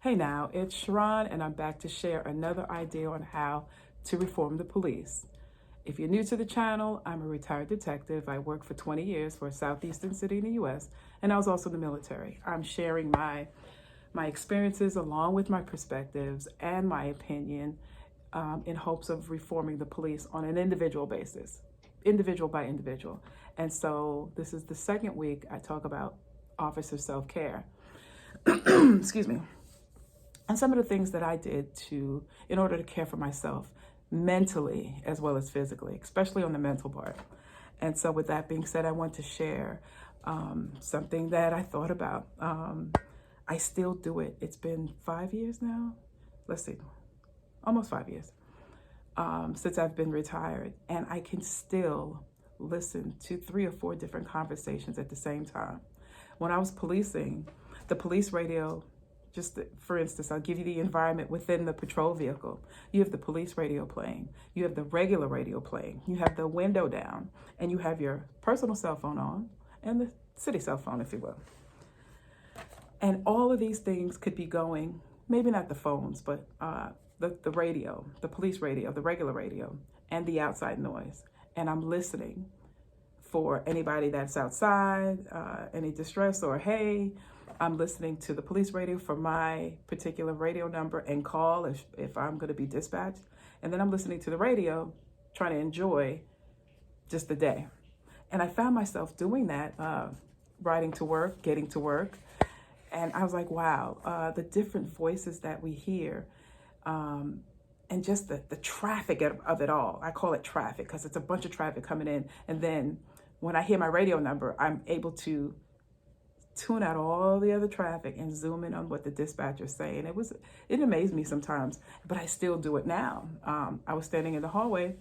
Hey now, it's Sharon, and I'm back to share another idea on how to reform the police. If you're new to the channel, I'm a retired detective. I worked for 20 years for a southeastern city in the US, and I was also in the military. I'm sharing my experiences along with my perspectives and my opinion in hopes of reforming the police on an individual basis, individual by individual. And so this is the second week I talk about officer self-care. Excuse me. And some of the things that I did in order to care for myself mentally as well as physically, especially on the mental part. And so with that being said, I want to share something that I thought about. I still do it. It's been 5 years now. Let's see, almost 5 years since I've been retired. And I can still listen to 3 or 4 different conversations at the same time. When I was policing, the police radio, just for instance, I'll give you the environment within the patrol vehicle. You have the police radio playing. You have the regular radio playing. You have the window down, and you have your personal cell phone on and the city cell phone, if you will. And all of these things could be going, maybe not the phones, but the radio, the police radio, the regular radio, and the outside noise. And I'm listening for anybody that's outside, any distress or hey. I'm listening to the police radio for my particular radio number and call if I'm going to be dispatched. And then I'm listening to the radio, trying to enjoy just the day. And I found myself doing that, riding to work, getting to work. And I was like, wow, the different voices that we hear and just the traffic of it all. I call it traffic because it's a bunch of traffic coming in. And then when I hear my radio number, I'm able to tune out all the other traffic and zoom in on what the dispatcher's saying. It amazed me sometimes, but I still do it now. I was standing in the hallway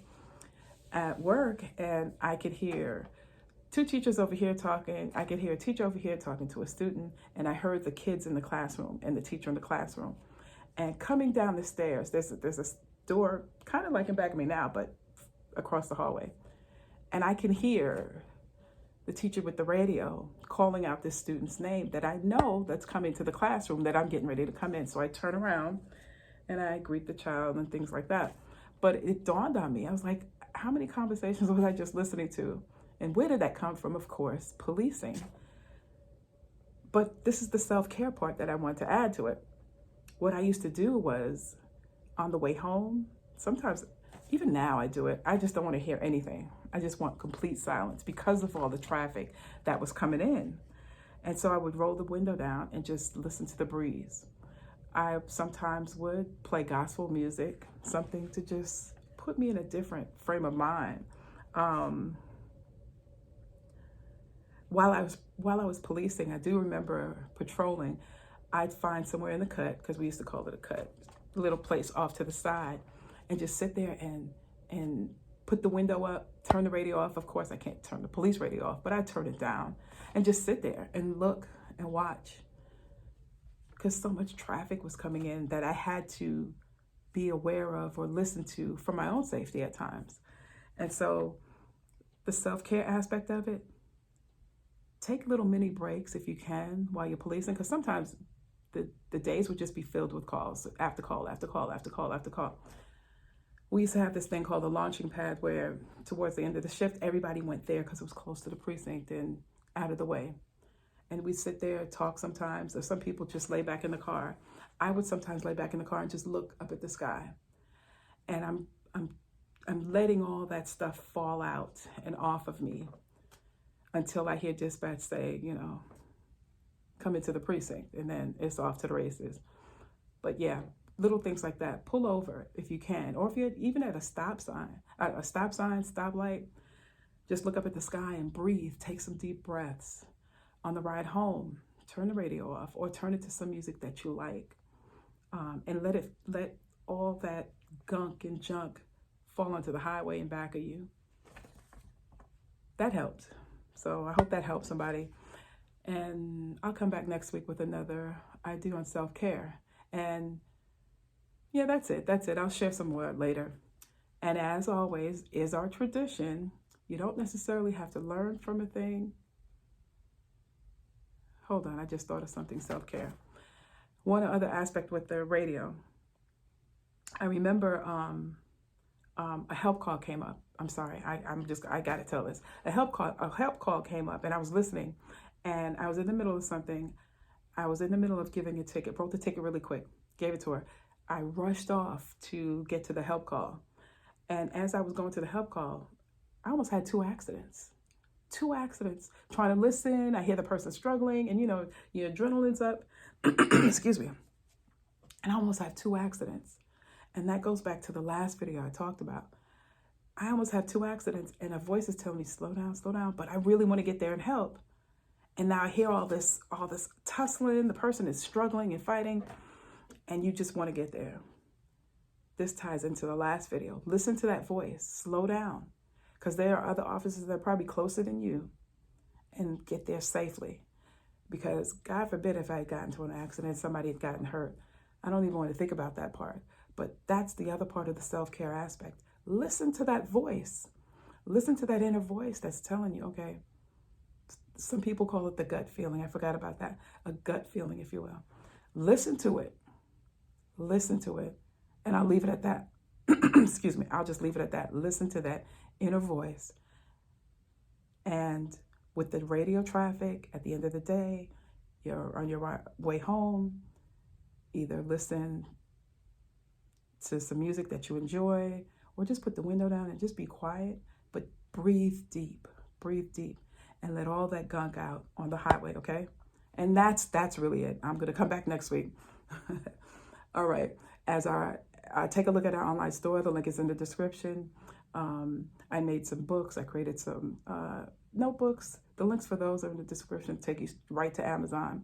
at work and I could hear 2 teachers over here talking. I could hear a teacher over here talking to a student, and I heard the kids in the classroom and the teacher in the classroom. And coming down the stairs, there's a door kind of like in back of me now, but across the hallway. And I can hear the teacher with the radio calling out this student's name that I know that's coming to the classroom that I'm getting ready to come in. So I turn around and I greet the child and things like that. But it dawned on me. I was like, how many conversations was I just listening to? And where did that come from? Of course, policing. But this is the self-care part that I want to add to it. What I used to do was on the way home, sometimes, even now I do it, I just don't want to hear anything. I just want complete silence because of all the traffic that was coming in. And so I would roll the window down and just listen to the breeze. I sometimes would play gospel music, something to just put me in a different frame of mind. While I was policing, I do remember patrolling, I'd find somewhere in the cut, because we used to call it a cut, a little place off to the side, and just sit there and put the window up, turn the radio off. Of course, I can't turn the police radio off, but I turn it down and just sit there and look and watch, because so much traffic was coming in that I had to be aware of or listen to for my own safety at times. And so the self-care aspect of it, take little mini breaks if you can while you're policing, because sometimes the days would just be filled with calls after call, after call, after call, after call. We used to have this thing called the launching pad where towards the end of the shift, everybody went there because it was close to the precinct and out of the way. And we'd sit there, talk sometimes, or some people just lay back in the car. I would sometimes lay back in the car and just look up at the sky. And I'm letting all that stuff fall out and off of me until I hear dispatch say, come into the precinct, and then it's off to the races. But yeah, little things like that. Pull over if you can, or if you're even at a stop sign, stoplight, just look up at the sky and breathe. Take some deep breaths. On the ride home, turn the radio off or turn it to some music that you like, and let all that gunk and junk fall onto the highway and back of you. That helped. So I hope that helps somebody. And I'll come back next week with another idea on self-care. And yeah, that's it. I'll share some more later. And as always, is our tradition, you don't necessarily have to learn from a thing. Hold on, I just thought of something self-care. One other aspect with the radio, I remember a help call came up. I'm sorry, I gotta tell this. A help call came up, and I was listening, and I was in the middle of something. I was in the middle of giving a ticket, wrote the ticket really quick, gave it to her. I rushed off to get to the help call. And as I was going to the help call, I almost had two accidents. Two accidents. Trying to listen, I hear the person struggling, and your adrenaline's up. Excuse me. And I almost have two accidents. And that goes back to the last video I talked about. I almost have two accidents, and a voice is telling me, slow down, but I really want to get there and help. And now I hear all this tussling. The person is struggling and fighting, and you just want to get there. This ties into the last video. Listen to that voice. Slow down, because there are other officers that are probably closer than you, and get there safely. Because God forbid if I had gotten into an accident, somebody had gotten hurt. I don't even want to think about that part. But that's the other part of the self-care aspect. Listen to that voice. Listen to that inner voice that's telling you, okay, some people call it the gut feeling. I forgot about that. A gut feeling, if you will. Listen to it. Listen to it. And I'll leave it at that. Excuse me. I'll just leave it at that. Listen to that inner voice. And with the radio traffic, at the end of the day, you're on your way home, either listen to some music that you enjoy, or just put the window down and just be quiet, but breathe deep, and let all that gunk out on the highway, okay? And that's really it. I'm going to come back next week. All right. As I take a look at our online store, the link is in the description. I made some books. I created some notebooks. The links for those are in the description. Take you right to Amazon.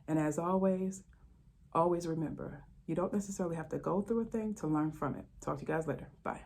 And as always remember, you don't necessarily have to go through a thing to learn from it. Talk to you guys later. Bye.